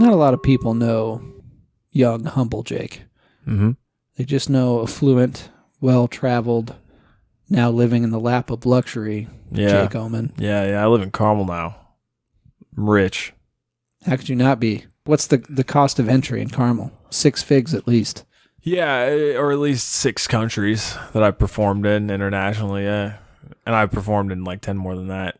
Not a lot of people know young, humble Jake. Mm-hmm. They just know affluent, well-traveled, now living in the lap of luxury, Jake Oman. Yeah. I live in Carmel now. I'm rich. How could you not be? What's the cost of entry in Carmel? 6 figs at least. Yeah, or at least 6 countries that I performed in internationally, yeah. And I performed in like 10 more than that.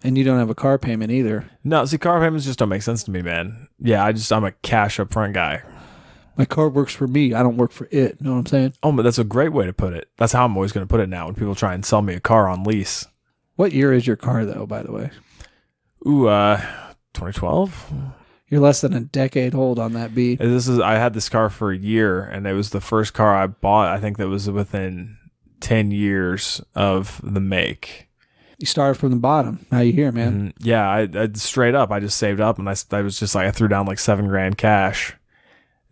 And you don't have a car payment either. No, see, car payments just don't make sense to me, man. Yeah, I'm a cash up front guy. My car works for me. I don't work for it. Know what I'm saying? Oh, but that's a great way to put it. That's how I'm always going to put it now when people try and sell me a car on lease. What year is your car, though, by the way? Ooh, 2012? You're less than a decade old on that beat. I had this car for a year, and it was the first car I bought, I think that was within 10 years of the make. You started from the bottom. Now you're here, man. Mm-hmm. Yeah, I straight up, I just saved up, and I was just like, I threw down like $7,000 cash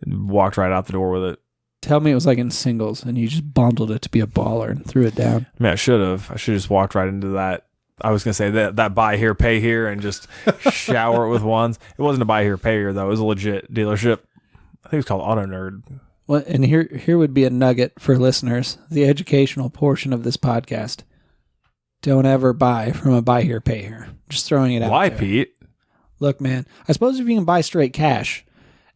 and walked right out the door with it. Tell me it was like in singles, and you just bundled it to be a baller and threw it down. I mean, I should have just walked right into that. I was going to say that buy here, pay here, and just shower it with ones. It wasn't a buy here, pay here, though. It was a legit dealership. I think it was called Auto Nerd. Well, and here would be a nugget for listeners, the educational portion of this podcast. Don't ever buy from a buy here, pay here. Just throwing it out Why, there. Pete? Look, man, I suppose if you can buy straight cash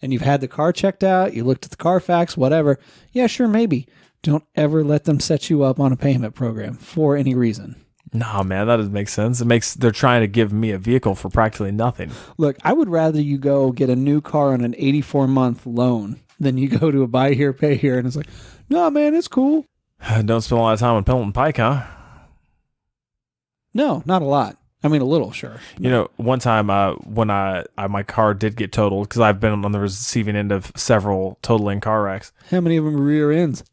and you've had the car checked out, you looked at the Carfax, whatever, yeah, sure, maybe. Don't ever let them set you up on a payment program for any reason. No, man, that doesn't make sense. They're trying to give me a vehicle for practically nothing. Look, I would rather you go get a new car on an 84-month loan than you go to a buy here, pay here, and it's like, no, man, it's cool. Don't spend a lot of time on Pendleton Pike, huh? No, not a lot. I mean, a little, sure. You know, one time when my car did get totaled, because I've been on the receiving end of several totaling car wrecks. How many of them are rear ends?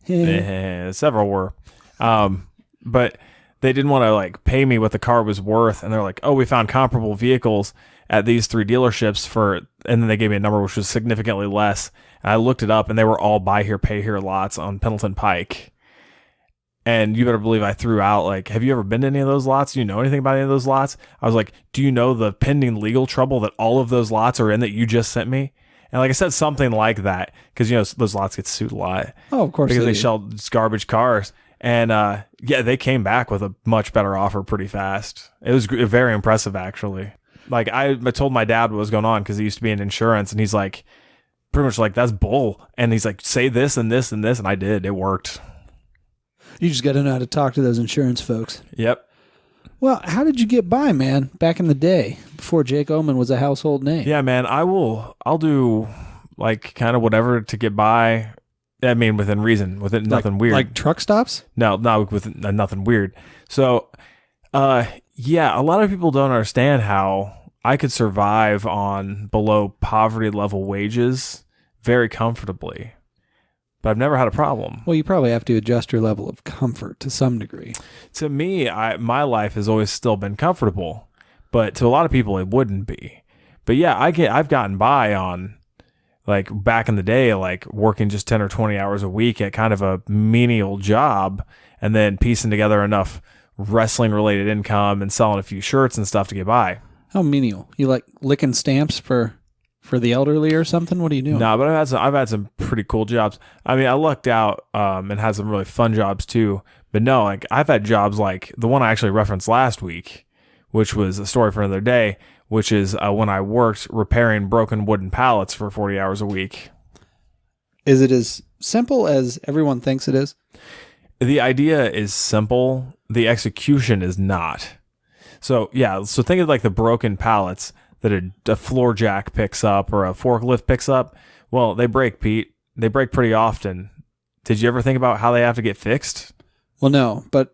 Several were. But they didn't want to like pay me what the car was worth. And they're like, oh, we found comparable vehicles at these 3 dealerships and then they gave me a number which was significantly less. And I looked it up and they were all buy here, pay here lots on Pendleton Pike. And you better believe I threw out, like, have you ever been to any of those lots? Do you know anything about any of those lots? I was like, do you know the pending legal trouble that all of those lots are in that you just sent me? And like I said, something like that, because, you know, those lots get sued a lot. Oh, of course. Because they sell garbage cars. And yeah, they came back with a much better offer pretty fast. It was very impressive, actually. Like, I told my dad what was going on because he used to be in insurance, and he's like, pretty much like, that's bull. And he's like, say this and this and this. And I did. It worked. You just got to know how to talk to those insurance folks. Yep. Well, how did you get by, man, back in the day before Jake Oman was a household name? Yeah, man, I'll do like kind of whatever to get by. I mean, within reason, within nothing weird. Like truck stops? No, with nothing weird. So, yeah, a lot of people don't understand how I could survive on below poverty level wages very comfortably. But I've never had a problem. Well, you probably have to adjust your level of comfort to some degree. To me, my life has always still been comfortable, but to a lot of people, it wouldn't be. But yeah, I've gotten by on, like, back in the day, like working just 10 or 20 hours a week at kind of a menial job, and then piecing together enough wrestling related income and selling a few shirts and stuff to get by. How menial? You like licking stamps for the elderly or something? What are you doing? No, but I've had some pretty cool jobs. I mean, I lucked out and had some really fun jobs too. But no, like I've had jobs like the one I actually referenced last week, which was a story for another day, which is when I worked repairing broken wooden pallets for 40 hours a week. Is it as simple as everyone thinks it is? The idea is simple. The execution is not. So yeah, so think of like the broken pallets that a floor jack picks up or a forklift picks up. Well, they break, Pete. They break pretty often. Did you ever think about how they have to get fixed? Well, no, but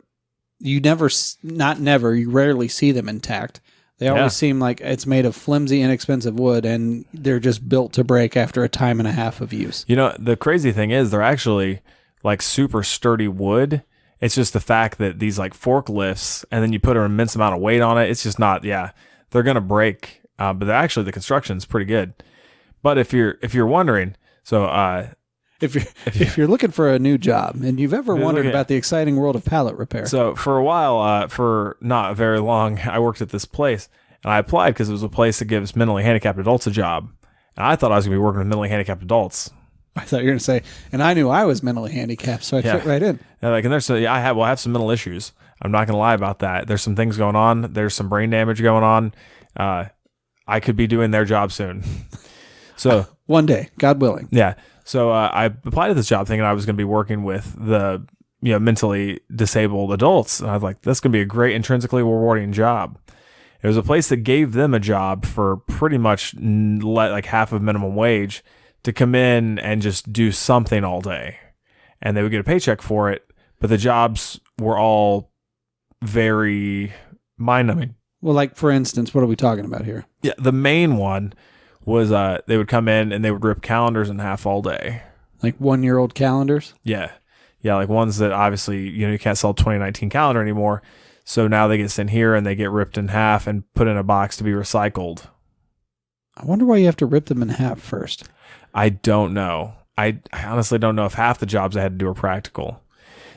you you rarely see them intact. They always seem like it's made of flimsy, inexpensive wood, and they're just built to break after a time and a half of use. You know, the crazy thing is they're actually like super sturdy wood. It's just the fact that these like forklifts, and then you put an immense amount of weight on it. It's just not, they're going to break. But the construction is pretty good. But if you're wondering, so if you're looking for a new job and you've ever wondered about the exciting world of pallet repair, so for a while, for not very long, I worked at this place and I applied because it was a place that gives mentally handicapped adults a job. I thought I was going to be working with mentally handicapped adults. I thought you were going to say, and I knew I was mentally handicapped, so I fit right in. And like, and there's I have some mental issues. I'm not going to lie about that. There's some things going on. There's some brain damage going on. I could be doing their job soon. So one day, God willing. Yeah. So I applied to this job thinking I was going to be working with the mentally disabled adults. And I was like, that's going to be a great intrinsically rewarding job. It was a place that gave them a job for pretty much like half of minimum wage to come in and just do something all day. And they would get a paycheck for it. But the jobs were all very mind-numbing. Well, like, for instance, what are we talking about here? Yeah, the main one was they would come in and they would rip calendars in half all day. Like 1-year-old calendars? Yeah. Yeah, like ones that obviously, you can't sell a 2019 calendar anymore. So now they get sent here and they get ripped in half and put in a box to be recycled. I wonder why you have to rip them in half first. I don't know. I honestly don't know if half the jobs I had to do are practical.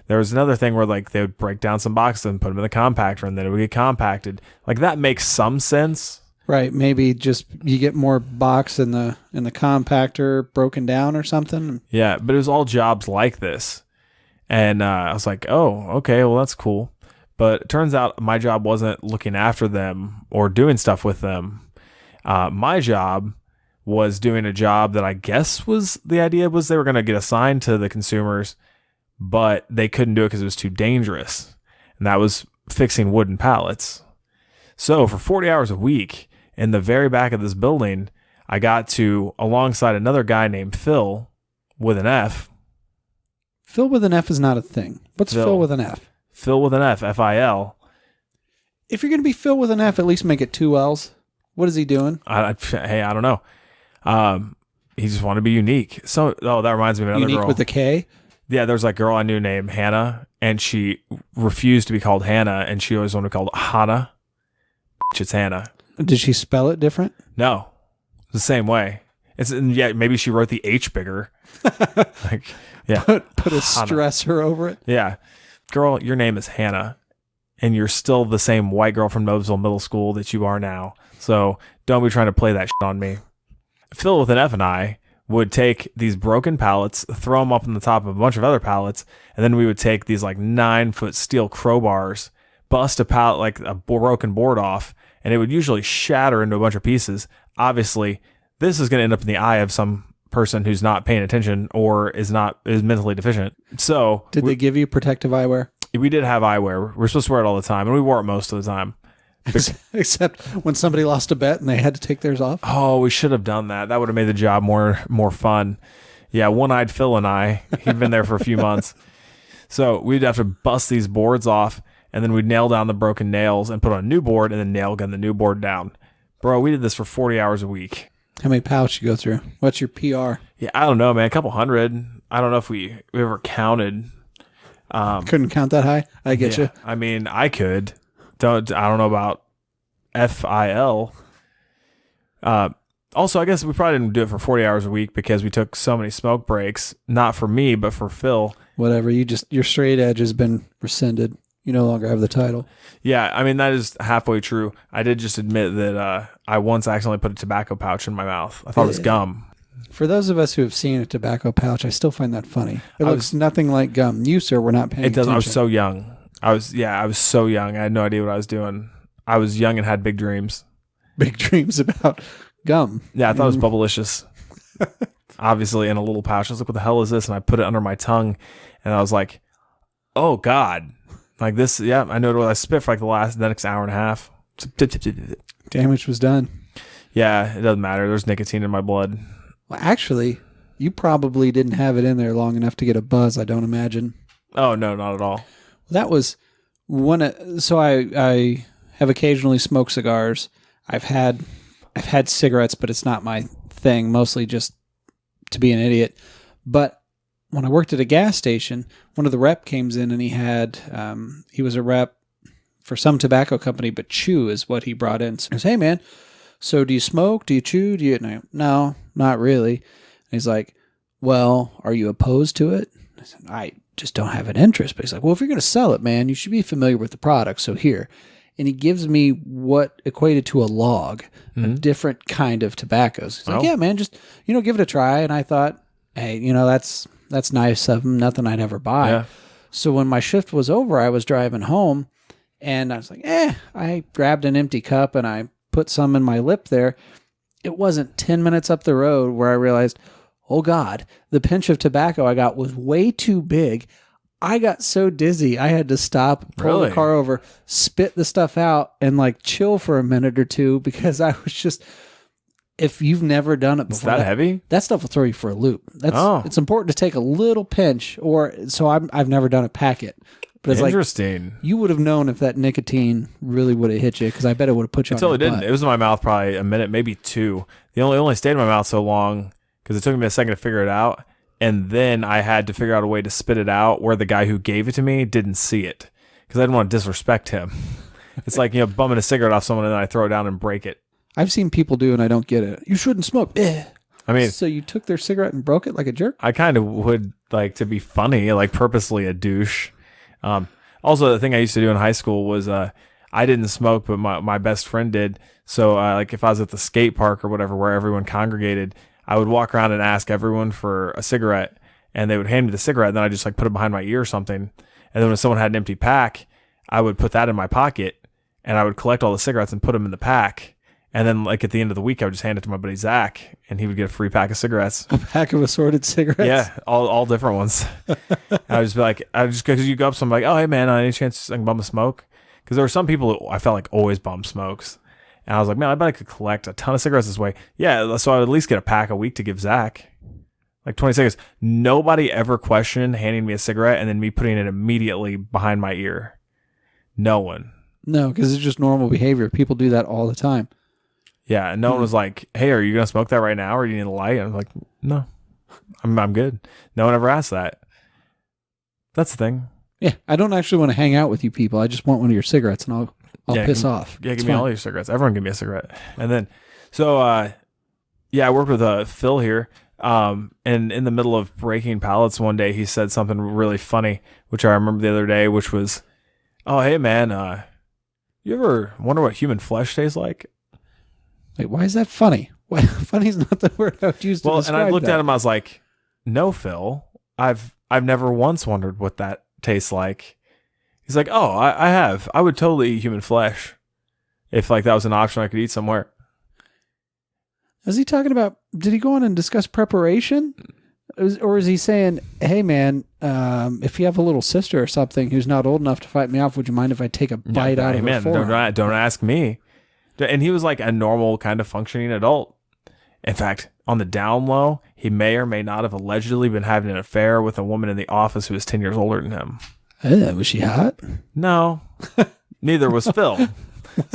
There was another thing where like they would break down some boxes and put them in the compactor and then it would get compacted. Like that makes some sense. Right. Maybe just you get more box in the compactor broken down or something. Yeah, but it was all jobs like this. And I was like, oh, okay, well, that's cool. But it turns out my job wasn't looking after them or doing stuff with them. My job was doing a job that I guess was the idea was they were going to get assigned to the consumers, but they couldn't do it because it was too dangerous. And that was fixing wooden pallets. So for 40 hours a week in the very back of this building, I got to, alongside another guy named Phil with an F. Phil with an F is not a thing. What's Phil with an F? Phil with an F, F-I-L. If you're going to be Phil with an F, at least make it 2 L's. What is he doing? Hey, I don't know. He just wanted to be unique. So, that reminds me of another unique girl. With a K? Yeah, there's like a girl I knew named Hannah, and she refused to be called Hannah, and she always wanted to be called Hannah. It's Hannah. Did she spell it different? No, the same way. Maybe she wrote the H bigger. Like, yeah, put a stressor over it. Yeah, girl, your name is Hannah, and you're still the same white girl from Moseville Middle School that you are now. So don't be trying to play that shit on me. Phil with an F and I would take these broken pallets, throw them up on the top of a bunch of other pallets, and then we would take these like 9-foot steel crowbars, bust a pallet, like a broken board off, and it would usually shatter into a bunch of pieces. Obviously, this is going to end up in the eye of some person who's not paying attention or is mentally deficient. So did they give you protective eyewear? We did have eyewear. We're supposed to wear it all the time, and we wore it most of the time. Except when somebody lost a bet and they had to take theirs off. Oh, we should have done that. That would have made the job more fun. Yeah, one-eyed Phil and I, he'd been there for a few months. So we'd have to bust these boards off, and then we'd nail down the broken nails and put on a new board and then nail gun the new board down. Bro, we did this for 40 hours a week. How many pallets you go through? What's your PR? Yeah, I don't know, man. A couple hundred. I don't know if we ever counted. Couldn't count that high? I get you. I mean, I could. I don't know about FIL. Also, I guess we probably didn't do it for 40 hours a week because we took so many smoke breaks. Not for me, but for Phil. Whatever. Your straight edge has been rescinded. You no longer have the title. Yeah, I mean, that is halfway true. I did just admit that I once accidentally put a tobacco pouch in my mouth. I thought it was gum. For those of us who have seen a tobacco pouch, I still find that funny. It looks nothing like gum. You, sir, were not paying attention. It doesn't. I was so young. I was so young. I had no idea what I was doing. I was young and had big dreams. Big dreams about gum. Yeah, I thought it was bubblicious. Obviously, in a little pouch. I was like, what the hell is this? And I put it under my tongue, and I was like, oh, God. Like this, yeah, I know what I spit for like the next hour and a half. Damage was done. Yeah, it doesn't matter. There's nicotine in my blood. Well, actually, you probably didn't have it in there long enough to get a buzz, I don't imagine. Oh, no, not at all. That was one. So I have occasionally smoked cigars. I've had cigarettes, but it's not my thing. Mostly just to be an idiot. But when I worked at a gas station, one of the rep came in and he was a rep for some tobacco company, but chew is what he brought in. So he goes, hey man, so do you smoke? Do you chew? And I go, no, not really. And he's like, well, are you opposed to it? I said, I just don't have an interest. But he's like, well, if you're going to sell it, man, you should be familiar with the product. So here, and he gives me what equated to a log, a different kind of tobaccos. He's like, yeah, man, just, give it a try. And I thought, hey, that's nice of him. Nothing I'd ever buy. Yeah. So when my shift was over, I was driving home and I was like, I grabbed an empty cup and I put some in my lip there. It wasn't 10 minutes up the road where I realized, oh God, the pinch of tobacco I got was way too big. I got so dizzy, I had to stop, pull the car over, spit the stuff out, and like chill for a minute or two because I was just, if you've never done it before. Is that heavy? That stuff will throw you for a loop. It's important to take a little pinch, I've never done a packet. But it's interesting. Like, you would have known if that nicotine really would have hit you, because I bet it would have put you on your butt. It totally didn't. It was in my mouth probably a minute, maybe two. It only stayed in my mouth so long because it took me a second to figure it out. And then I had to figure out a way to spit it out where the guy who gave it to me didn't see it because I didn't want to disrespect him. It's like, bumming a cigarette off someone and then I throw it down and break it. I've seen people do and I don't get it. You shouldn't smoke. I mean, so you took their cigarette and broke it like a jerk? I kind of would like to be funny, like purposely a douche. Also, the thing I used to do in high school was I didn't smoke, but my best friend did. So like if I was at the skate park or whatever where everyone congregated, I would walk around and ask everyone for a cigarette, and they would hand me the cigarette, and then I just like put it behind my ear or something. And then when someone had an empty pack, I would put that in my pocket, and I would collect all the cigarettes and put them in the pack. And then like at the end of the week, I would just hand it to my buddy Zach, and he would get a free pack of cigarettes. A pack of assorted cigarettes? Yeah, all different ones. And I would just be like, because you go up to someone like, oh, hey man, any chance I can bum a smoke? Because there were some people who I felt like always bum smokes. And I was like, man, I bet I could collect a ton of cigarettes this way. Yeah, so I would at least get a pack a week to give Zach. Like 20 seconds. Nobody ever questioned handing me a cigarette and then me putting it immediately behind my ear. No one. No, because it's just normal behavior. People do that all the time. Yeah, and no one was like, hey, are you going to smoke that right now or do you need a light? And I'm like, no, I'm good. No one ever asked that. That's the thing. Yeah, I don't actually want to hang out with you people. I just want one of your cigarettes and I'll piss off. Yeah, give me all your cigarettes. Everyone give me a cigarette. And then, so, I worked with Phil here. And in the middle of breaking pallets one day, he said something really funny, which I remember the other day, which was, oh, hey, man, you ever wonder what human flesh tastes like? Wait, why is that funny? Funny is not the word I would use to describe that. And I looked at him, I was like, no, Phil, I've never once wondered what that tastes like. He's like, oh, I have. I would totally eat human flesh if like that was an option I could eat somewhere. Is he talking about, did he go on and discuss preparation? Or is he saying, hey man, if you have a little sister or something who's not old enough to fight me off, would you mind if I take a bite out of her forearm? Don't ask me. And he was like a normal kind of functioning adult. In fact, on the down low, he may or may not have allegedly been having an affair with a woman in the office who was 10 years older than him. Was she hot? No, neither was Phil.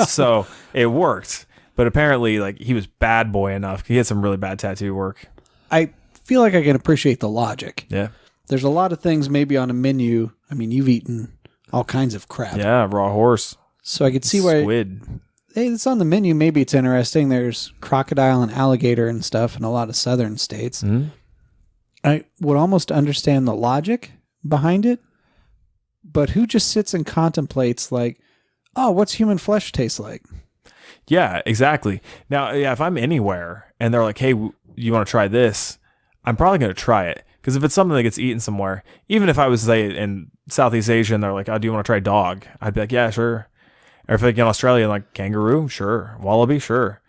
So it worked. But apparently, like, he was bad boy enough. He had some really bad tattoo work. I feel like I can appreciate the logic. Yeah. There's a lot of things maybe on a menu. I mean, you've eaten all kinds of crap. Yeah, raw horse. So I could see why. Squid. Hey, it's on the menu. Maybe it's interesting. There's crocodile and alligator and stuff in a lot of southern states. Mm-hmm. I would almost understand the logic behind it. But who just sits and contemplates like, oh, what's human flesh taste like? Yeah, exactly. Now, yeah, if I'm anywhere and they're like, hey, you want to try this? I'm probably going to try it. Because if it's something that gets eaten somewhere, even if I was, say, in Southeast Asia and they're like, oh, do you want to try dog? I'd be like, yeah, sure. Or if like in Australia, like kangaroo, sure. Wallaby, sure.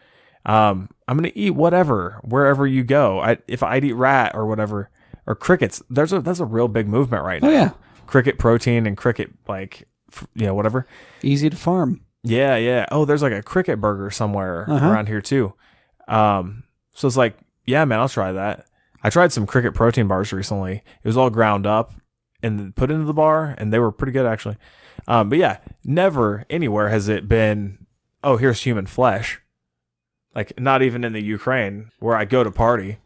I'm going to eat whatever, wherever you go. If I'd eat rat or whatever, or crickets, that's a real big movement right now. Oh, yeah. Cricket protein and cricket, like, whatever. Easy to farm. Yeah, yeah. Oh, there's like a cricket burger somewhere around here too. So it's like, yeah, man, I'll try that. I tried some cricket protein bars recently. It was all ground up and put into the bar, and they were pretty good actually. But yeah, never anywhere has it been, oh, here's human flesh. Like, not even in the Ukraine where I go to party.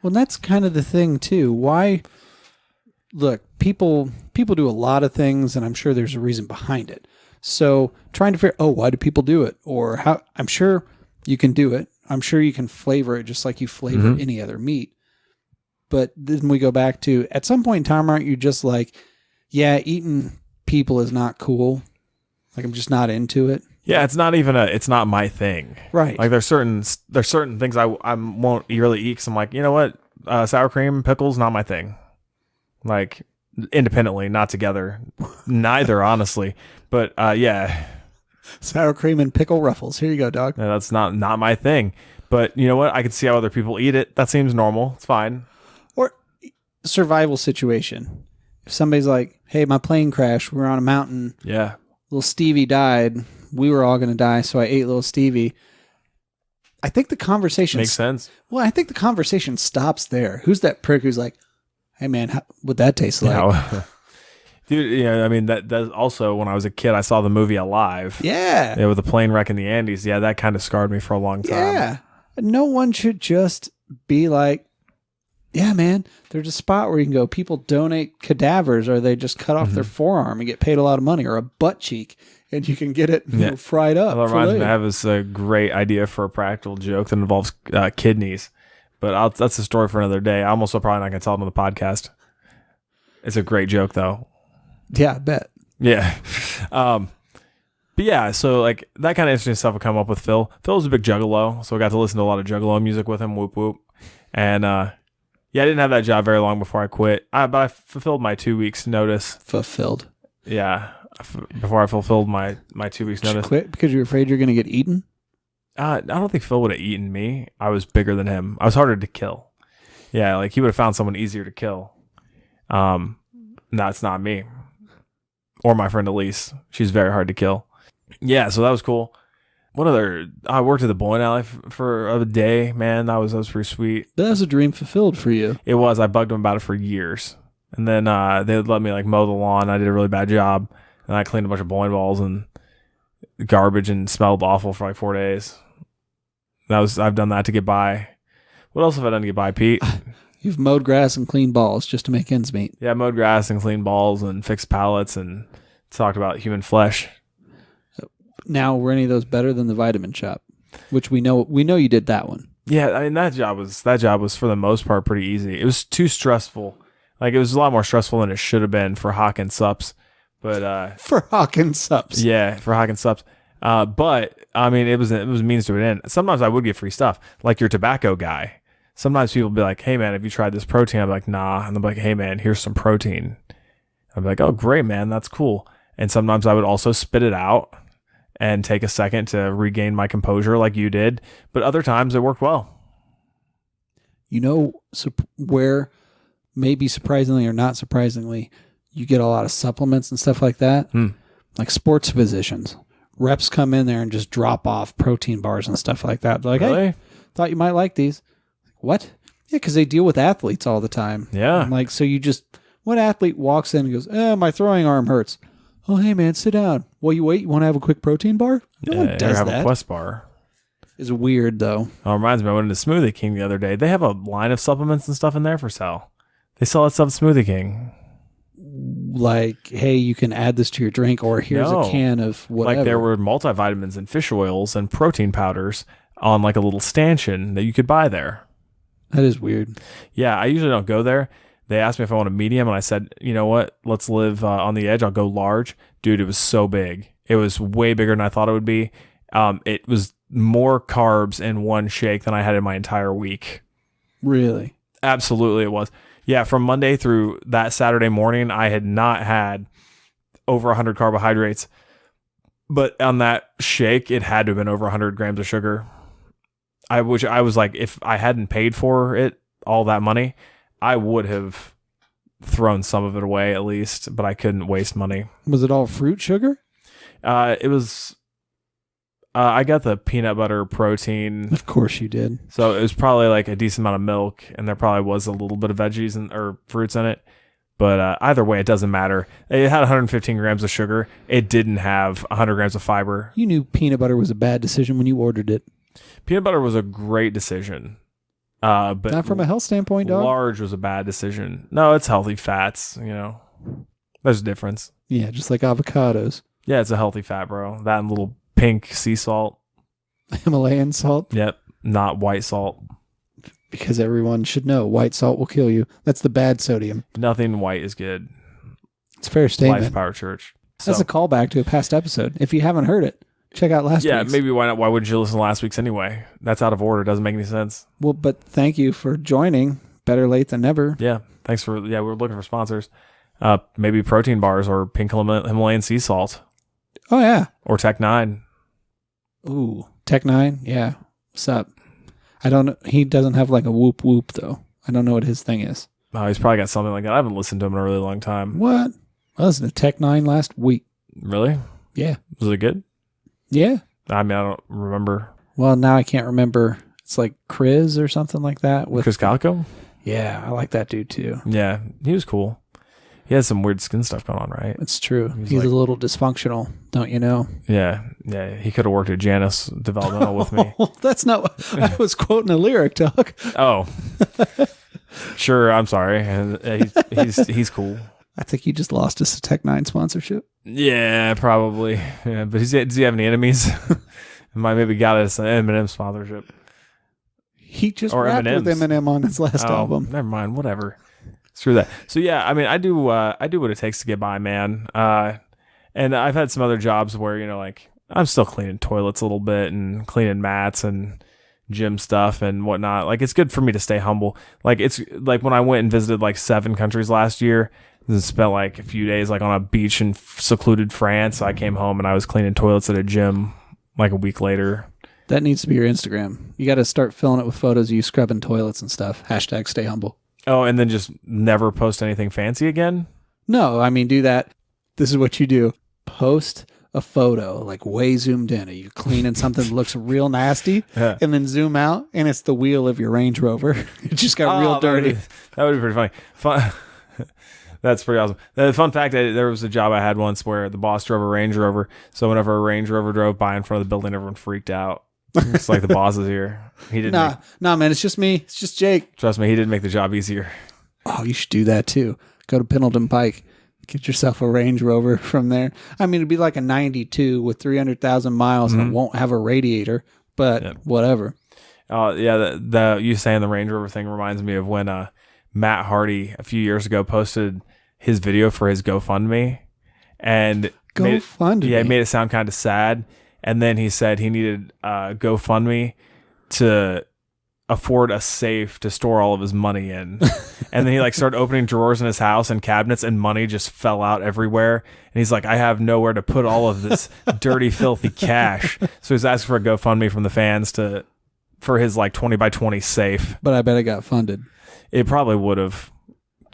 Well, that's kind of the thing too. Why? Look, people do a lot of things, and I'm sure there's a reason behind it. So trying to figure, why do people do it? Or how? I'm sure you can do it. I'm sure you can flavor it just like you flavor any other meat. But then we go back to, at some point in time, aren't you just like, yeah, eating people is not cool? Like I'm just not into it. Yeah, it's not my thing. Right. Like there's certain things I won't really eat because I'm like, you know what, sour cream, pickles, not my thing. Like independently, not together, neither honestly. But yeah, Sour cream and pickle ruffles. Here you go, dog. that's not my thing. But you know what, I can see how other people eat it. That seems normal. It's fine. Or survival situation. If somebody's like, hey, my plane crashed. We were on a mountain. Yeah. Little Stevie died. We were all going to die, so I ate little Stevie. I think the conversation... Makes sense. Well, I think the conversation stops there. Who's that prick who's like, hey, man, what'd that taste like? Yeah. Dude, yeah, I mean, that also, when I was a kid, I saw the movie Alive. Yeah. With the plane wreck in the Andes. Yeah, that kind of scarred me for a long time. Yeah. No one should just be like, yeah, man, there's a spot where you can go. People donate cadavers, or they just cut off their forearm and get paid a lot of money, or a butt cheek, and you can get it fried up. That reminds me, I have this great idea for a practical joke that involves kidneys, but that's a story for another day. I'm also probably not going to tell them on the podcast. It's a great joke, though. Yeah, I bet. Yeah. But yeah, so like that kind of interesting stuff would come up with Phil. Phil was a big juggalo, so I got to listen to a lot of juggalo music with him. Whoop whoop. And yeah, I didn't have that job very long before I quit. But I fulfilled my 2 weeks notice. Fulfilled. Yeah, before I fulfilled my 2 weeks notice. Did you quit because you're afraid you're going to get eaten? I don't think Phil would have eaten me. I was bigger than him. I was harder to kill. Yeah, like he would have found someone easier to kill. That's not me. Or my friend Elise. She's very hard to kill. Yeah, so that was cool. What other? I worked at the bowling alley for a day, man. That was pretty sweet. That was a dream fulfilled for you. It was. I bugged them about it for years, and then they would let me like mow the lawn. I did a really bad job, and I cleaned a bunch of bowling balls and garbage and smelled awful for like 4 days. I've done that to get by. What else have I done to get by, Pete? You've mowed grass and cleaned balls just to make ends meet. Yeah, mowed grass and cleaned balls and fixed pallets and talked about human flesh. Now, were any of those better than the vitamin shop? Which we know you did that one. Yeah, I mean that job was for the most part pretty easy. It was too stressful. Like it was a lot more stressful than it should have been for Hawk and Sups. But for Hawk and Sups. Yeah, for Hawk and Sups. But I mean it was a means to an end. Sometimes I would get free stuff, like your tobacco guy. Sometimes people would be like, "Hey man, have you tried this protein?" I'm like, "Nah." And they're like, "Hey man, here's some protein." I'm like, "Oh great man, that's cool." And sometimes I would also spit it out and take a second to regain my composure like you did. But other times it worked well. You know where, maybe surprisingly or not surprisingly, you get a lot of supplements and stuff like that? Like sports physicians. Reps come in there and just drop off protein bars and stuff like that. They're like, really? Hey, thought you might like these. What? Yeah, because they deal with athletes all the time. Yeah. I'm like, so what athlete walks in and goes, my throwing arm hurts. Oh, hey, man, sit down. While you wait, you want to have a quick protein bar? No one does have that. A Quest bar. It's weird, though. Oh, it reminds me, I went into Smoothie King the other day. They have a line of supplements and stuff in there for sale. They sell that stuff at Smoothie King. Like, hey, you can add this to your drink, or here's a can of whatever. Like there were multivitamins and fish oils and protein powders on like a little stanchion that you could buy there. That is weird. Yeah, I usually don't go there. They asked me if I want a medium, and I said, you know what? Let's live on the edge. I'll go large. Dude, it was so big. It was way bigger than I thought it would be. It was more carbs in one shake than I had in my entire week. Really? Absolutely it was. Yeah, from Monday through that Saturday morning, I had not had over 100 carbohydrates. But on that shake, it had to have been over 100 grams of sugar. I was like, if I hadn't paid for it, all that money, I would have thrown some of it away at least, but I couldn't waste money. Was it all fruit sugar? It was. I got the peanut butter protein. Of course you did. So it was probably like a decent amount of milk, and there probably was a little bit of veggies or fruits in it. But either way, it doesn't matter. It had 115 grams of sugar. It didn't have 100 grams of fiber. You knew peanut butter was a bad decision when you ordered it. Peanut butter was a great decision. But not from a health standpoint, dog. Large was a bad decision. No, it's healthy fats, There's a difference. Yeah, just like avocados. Yeah, it's a healthy fat, bro. That and little pink sea salt. Himalayan salt? Yep, not white salt. Because everyone should know white salt will kill you. That's the bad sodium. Nothing white is good. It's a fair statement. Life Power Church. That's a callback to a past episode. If you haven't heard it, check out last week's. Yeah, maybe why not? Why wouldn't you listen to last week's anyway? That's out of order. Doesn't make any sense. Well, but thank you for joining. Better late than never. Yeah, thanks for. Yeah, we're looking for sponsors. Maybe protein bars or pink Himalayan sea salt. Oh yeah. Or Tech 9. Ooh, Tech 9. Yeah. What's up? I don't know. He doesn't have like a whoop whoop though. I don't know what his thing is. Oh, he's probably got something like that. I haven't listened to him in a really long time. What? I listened to Tech 9 last week. Really? Yeah. Was it good? Yeah. I mean, I don't remember. Well, now I can't remember. It's like Chris or something like that. With Chris Calico? Yeah, I like that dude too. Yeah, he was cool. He has some weird skin stuff going on, right? It's true. He's a little dysfunctional, don't you know? Yeah. He could have worked at Janus Developmental with me. That's not what I was quoting a lyric, Doug. Oh. Sure, I'm sorry. He's cool. I think he just lost us a Tech 9 sponsorship. Yeah, probably. Yeah, but does he have any enemies? Might maybe got us an Eminem sponsorship. He just or rapped M&Ms. with Eminem on his last album. Never mind. Whatever. Screw that. So yeah, I mean, I do what it takes to get by, man. And I've had some other jobs where like I'm still cleaning toilets a little bit and cleaning mats and gym stuff and whatnot. Like it's good for me to stay humble. Like it's like when I went and visited like 7 countries last year and spent like a few days like on a beach in secluded France. I came home and I was cleaning toilets at a gym like a week later. That needs to be your Instagram. You got to start filling it with photos of you scrubbing toilets and stuff. # stay humble. Oh, and then just never post anything fancy again? No, I mean, do that. This is what you do. Post a photo, like way zoomed in. Are you cleaning something that looks real nasty? Yeah. And then zoom out, and it's the wheel of your Range Rover. It just got real dirty. That would be pretty funny. That's pretty awesome. The fun fact, there was a job I had once where the boss drove a Range Rover. So whenever a Range Rover drove by in front of the building, everyone freaked out. It's like the boss is here. He didn't. Nah, man. It's just me. It's just Jake. Trust me, he didn't make the job easier. Oh, you should do that too. Go to Pendleton Pike. Get yourself a Range Rover from there. I mean, it'd be like a 92 with 300,000 miles and it won't have a radiator, but whatever. Yeah, you saying the Range Rover thing reminds me of when Matt Hardy a few years ago posted his video for his GoFundMe. And GoFundMe? He made it sound kind of sad. And then he said he needed GoFundMe to afford a safe to store all of his money in. And then he started opening drawers in his house and cabinets and money just fell out everywhere. And he's like, I have nowhere to put all of this dirty, filthy cash. So he's asking for a GoFundMe from the fans for his 20 by 20 safe. But I bet it got funded. It probably would have.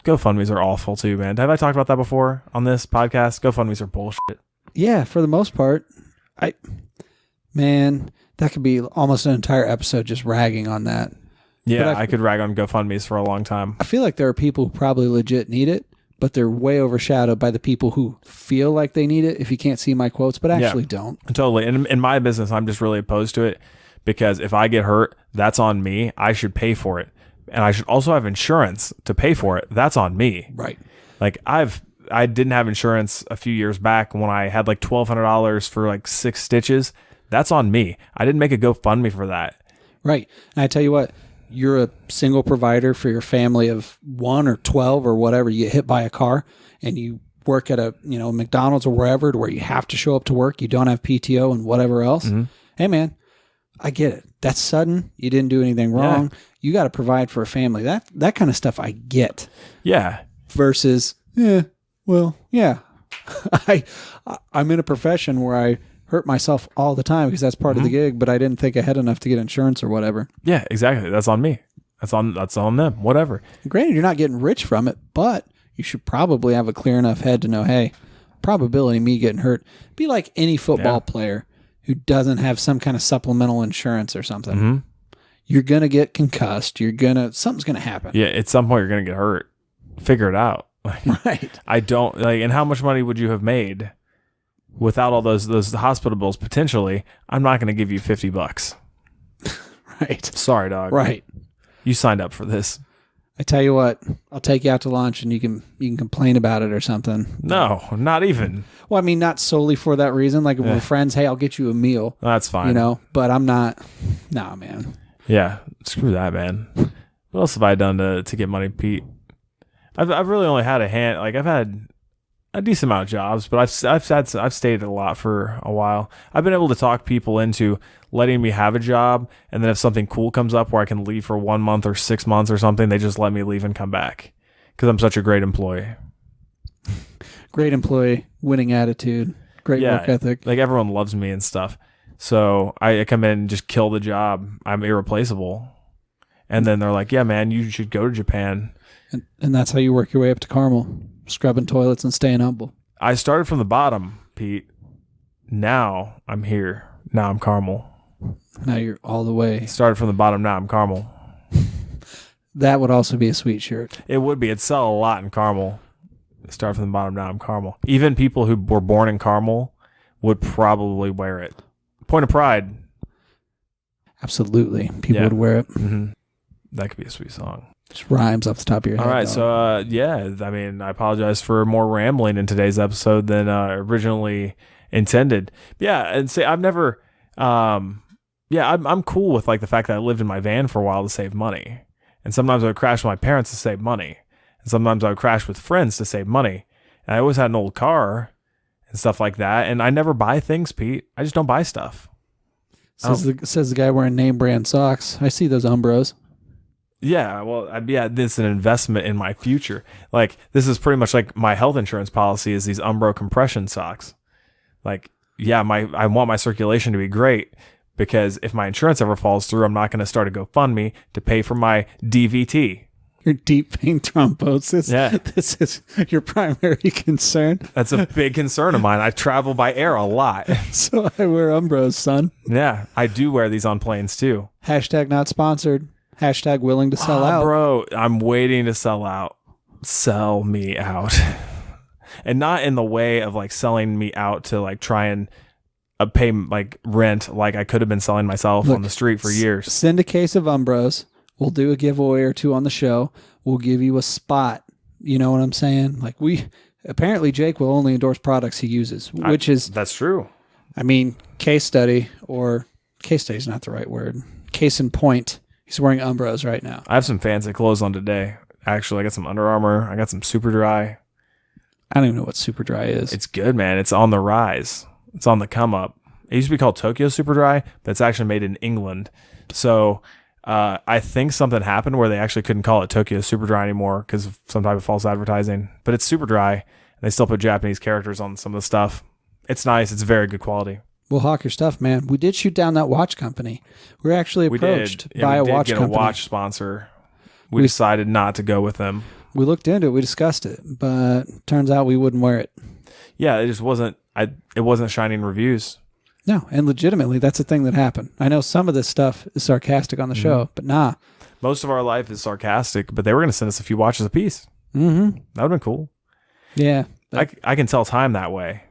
GoFundMes are awful too, man. Have I talked about that before on this podcast? GoFundMes are bullshit. Yeah, for the most part. That could be almost an entire episode just ragging on that. Yeah, I could rag on GoFundMes for a long time. I feel like there are people who probably legit need it, but they're way overshadowed by the people who feel like they need it, if you can't see my quotes, but actually don't. Totally. And in my business, I'm just really opposed to it because if I get hurt, that's on me. I should pay for it. And I should also have insurance to pay for it. That's on me. Right. I didn't have insurance a few years back when I had $1,200 for 6 stitches. That's on me. I didn't make a GoFundMe for that. Right. And I tell you what, you're a single provider for your family of 1 or 12 or whatever. You get hit by a car and you work at a McDonald's or wherever to where you have to show up to work. You don't have PTO and whatever else. Mm-hmm. Hey, man, I get it. That's sudden. You didn't do anything wrong. Yeah. You got to provide for a family. That kind of stuff I get. Yeah. Versus, I'm in a profession where I hurt myself all the time because that's part of the gig, but I didn't think ahead enough to get insurance or whatever. Yeah, exactly. That's on me. That's on them. Whatever. Granted, you're not getting rich from it, but you should probably have a clear enough head to know, hey, probability of me getting hurt. Be like any football player who doesn't have some kind of supplemental insurance or something. Mm-hmm. You're going to get concussed. Something's going to happen. Yeah, at some point you're going to get hurt. Figure it out. Right. I don't and how much money would you have made without all those hospital bills potentially? I'm not going to give you $50. Right. Sorry, dog. Right. You signed up for this. I tell you what, I'll take you out to lunch and you can complain about it or something. No, not even. Well, I mean, not solely for that reason. Like if we're friends, hey, I'll get you a meal. That's fine. But I'm not. Nah, man. Yeah. Screw that, man. What else have I done to get money, Pete? I've really only had a hand. I've had a decent amount of jobs, but I've stayed a lot for a while. I've been able to talk people into letting me have a job, and then if something cool comes up where I can leave for 1 month or 6 months or something, they just let me leave and come back because I'm such a great employee. Great employee, winning attitude, great work ethic. Like everyone loves me and stuff. So I come in and just kill the job. I'm irreplaceable. And then they're like, yeah, man, you should go to Japan. And that's how you work your way up to Carmel, scrubbing toilets and staying humble. I started from the bottom, Pete. Now I'm here. Now I'm Carmel. Now you're all the way. Started from the bottom. Now I'm Carmel. That would also be a sweet shirt. It would be. It'd sell a lot in Carmel. Start from the bottom. Now I'm Carmel. Even people who were born in Carmel would probably wear it. Point of pride. Absolutely. People would wear it. Mm-hmm. That could be a sweet song. Just rhymes off the top of your head. All right. So, I mean, I apologize for more rambling in today's episode than originally intended. Yeah. And say, I've never, I'm cool with like the fact that I lived in my van for a while to save money. And sometimes I would crash with my parents to save money. And sometimes I would crash with friends to save money. And I always had an old car and stuff like that. And I never buy things, Pete. I just don't buy stuff. Says the guy wearing name brand socks. I see those Umbros. Yeah, well, this is an investment in my future. Like, this is pretty much like my health insurance policy is these Umbro compression socks. Like, yeah, I want my circulation to be great because if my insurance ever falls through, I'm not going to start a GoFundMe to pay for my DVT. Your deep vein thrombosis. Yeah. This is your primary concern. That's a big concern of mine. I travel by air a lot. So I wear Umbros, son. Yeah, I do wear these on planes too. Hashtag not sponsored. Hashtag willing to sell out. Bro, I'm waiting to sell out. Sell me out. And not in the way of like selling me out to like try and pay like rent like I could have been selling myself on the street for years. Send a case of Umbros. We'll do a giveaway or two on the show. We'll give you a spot. You know what I'm saying? Like apparently Jake will only endorse products he uses, which is... That's true. I mean, case study is not the right word. Case in point. He's wearing Umbros right now. I have some fancy clothes on today. Actually, I got some Under Armour. I got some Super Dry. I don't even know what Super Dry is. It's good, man. It's on the rise. It's on the come up. It used to be called Tokyo Super Dry, but it's actually made in England. So I think something happened where they actually couldn't call it Tokyo Super Dry anymore because of some type of false advertising. But it's Super Dry, and they still put Japanese characters on some of the stuff. It's nice. It's very good quality. We'll hawk your stuff, man. We did shoot down that watch company. We were actually approached by a watch company. We did get a watch sponsor. We decided not to go with them. We looked into it. We discussed it, but turns out we wouldn't wear it. Yeah, it just wasn't. It wasn't shining reviews. No, and legitimately, that's a thing that happened. I know some of this stuff is sarcastic on the show, but nah. Most of our life is sarcastic, but they were going to send us a few watches apiece. Mm-hmm. That would have been cool. Yeah. I can tell time that way.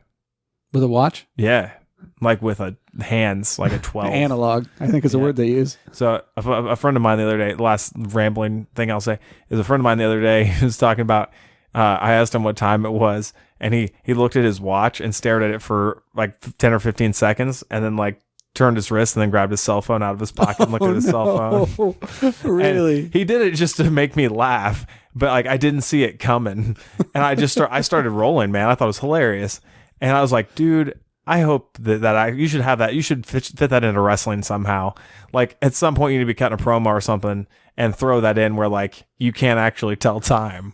With a watch? Yeah. Like with hands, like a 12. Analog, I think is a word they use. So a friend of mine the other day, the last rambling thing I'll say, is a friend of mine the other day was talking about, I asked him what time it was, and he looked at his watch and stared at it for like 10 or 15 seconds, and then like turned his wrist and then grabbed his cell phone out of his pocket and looked at his cell phone. Really? And he did it just to make me laugh, but like I didn't see it coming. And I started rolling, man. I thought it was hilarious. And I was like, dude, I hope that you should have that. You should fit that into wrestling somehow. Like at some point you need to be cutting a promo or something and throw that in where like you can't actually tell time.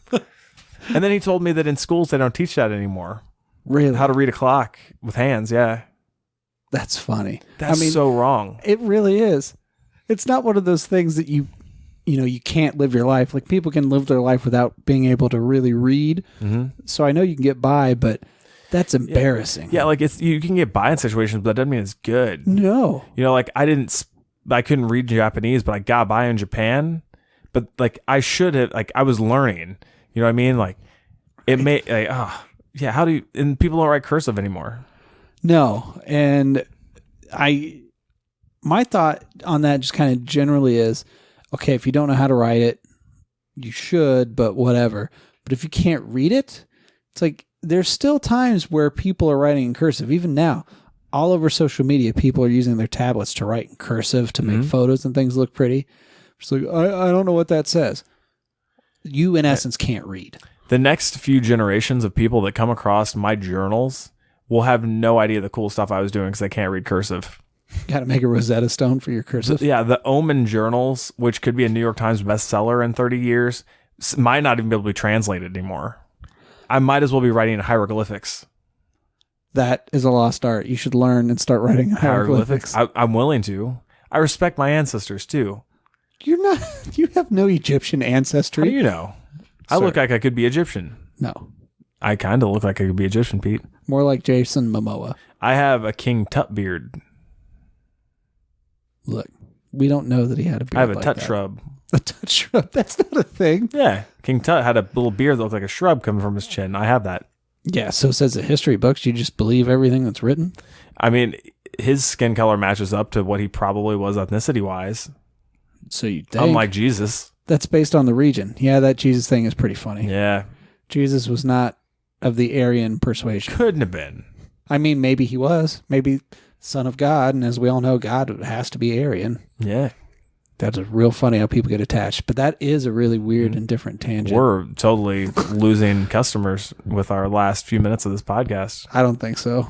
And then he told me that in schools they don't teach that anymore. Really? How to read a clock with hands, yeah. That's funny. That's so wrong. It really is. It's not one of those things that you can't live your life. Like people can live their life without being able to really read. Mm-hmm. So I know you can get by, but that's embarrassing. Yeah, like you can get by in situations, but that doesn't mean it's good. No. Like I couldn't read Japanese, but I got by in Japan. But like I should have, like I was learning. You know what I mean? Like it may, like, how do you? And people don't write cursive anymore. No, and my thought on that just kind of generally is, okay, if you don't know how to write it, you should, but whatever. But if you can't read it, it's like there's still times where people are writing in cursive. Even now, all over social media, people are using their tablets to write in cursive to make photos and things look pretty. It's like, I don't know what that says. You, in essence, can't read. The next few generations of people that come across my journals will have no idea the cool stuff I was doing because they can't read cursive. Got to make a Rosetta Stone for your cursive. Yeah, the Omen journals, which could be a New York Times bestseller in 30 years, might not even be able to be translated anymore. I might as well be writing hieroglyphics. That is a lost art. You should learn and start writing hieroglyphics. I'm willing to. I respect my ancestors too. You're not. You have no Egyptian ancestry. How do you know? I look like I could be Egyptian. No. I kind of look like I could be Egyptian, Pete. More like Jason Momoa. I have a King Tut beard. Look, we don't know that he had a beard. I have a like Tut that. shrub. A Tut shrub? That's not a thing. Yeah. King Tut had a little beard that looked like a shrub coming from his chin. I have that. Yeah, so says the history books. You just believe everything that's written? I mean, his skin color matches up to what he probably was ethnicity-wise. So you think. Unlike Jesus. That's based on the region. Yeah, that Jesus thing is pretty funny. Yeah. Jesus was not of the Aryan persuasion. Couldn't have been. I mean, maybe he was. Maybe son of God, and as we all know, God has to be Aryan. Yeah. That's real funny how people get attached. But that is a really weird and different tangent. We're totally losing customers with our last few minutes of this podcast. I don't think so.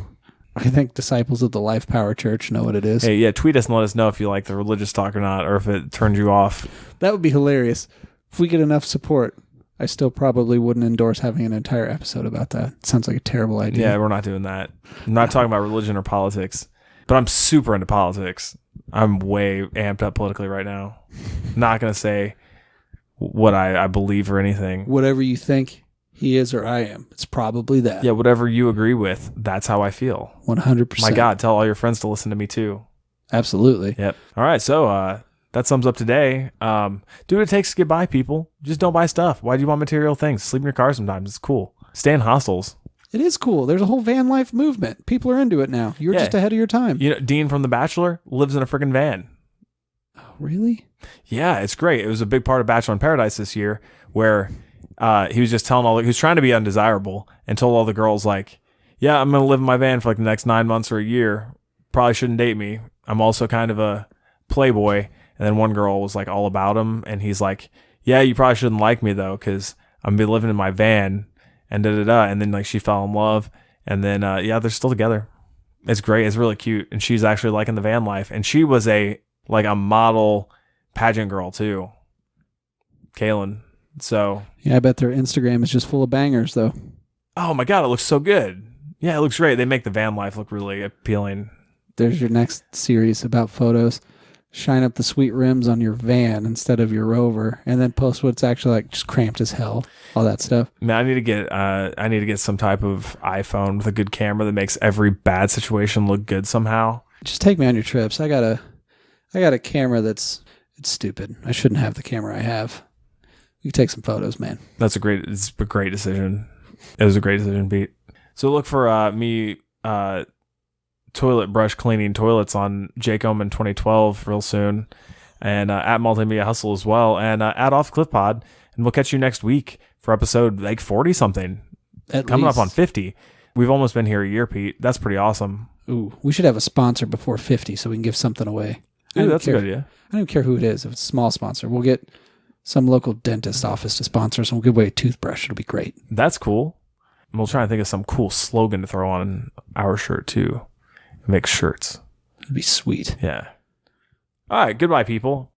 I think disciples of the Life Power Church know what it is. Hey, yeah, tweet us and let us know if you like the religious talk or not, or if it turns you off. That would be hilarious. If we get enough support, I still probably wouldn't endorse having an entire episode about that. It sounds like a terrible idea. Yeah, we're not doing that. I'm not talking about religion or politics, but I'm super into politics. I'm way amped up politically right now. Not going to say what I believe or anything. Whatever you think he is or I am, it's probably that. Yeah, whatever you agree with, that's how I feel. 100%. My God, tell all your friends to listen to me too. Absolutely. Yep. All right, so that sums up today. Do what it takes to get by, people. Just don't buy stuff. Why do you want material things? Sleep in your car sometimes. It's cool. Stay in hostels. It is cool. There's a whole van life movement. People are into it now. You're just ahead of your time. You know, Dean from The Bachelor lives in a freaking van. Oh, really? Yeah, it's great. It was a big part of Bachelor in Paradise this year where he was just telling he was trying to be undesirable and told all the girls like, yeah, I'm going to live in my van for like the next 9 months or a year. Probably shouldn't date me. I'm also kind of a playboy. And then one girl was like all about him. And he's like, yeah, you probably shouldn't like me though, because I'm going to be living in my van and da-da-da. And then like she fell in love. And then, yeah, they're still together. It's great. It's really cute. And she's actually liking the van life. And she was a model pageant girl too. Kaylin. So. Yeah, I bet their Instagram is just full of bangers though. Oh my God, it looks so good. Yeah, it looks great. They make the van life look really appealing. There's your next series about photos. Shine up the sweet rims on your van instead of your Rover, and then post what's actually like just cramped as hell. All that stuff. Man, I need to get some type of iPhone with a good camera that makes every bad situation look good somehow. Just take me on your trips. I got a camera it's stupid. I shouldn't have the camera I have. You can take some photos, man. It's a great decision. It was a great decision, Pete. So look for me toilet brush cleaning toilets on Jake Omen 2012 real soon, and at Multimedia Hustle as well, and at Off Cliff Pod, and we'll catch you next week for episode like 40 something. Coming up on 50. We've almost been here a year, Pete. That's pretty awesome. Ooh, we should have a sponsor before 50 so we can give something away. Ooh, that's a good idea. I don't care who it is. If it's a small sponsor, we'll get some local dentist office to sponsor us, and we'll give away a toothbrush. It'll be great. That's cool. And we'll try and think of some cool slogan to throw on our shirt too. Make shirts. It'd be sweet. Yeah. All right. Goodbye, people.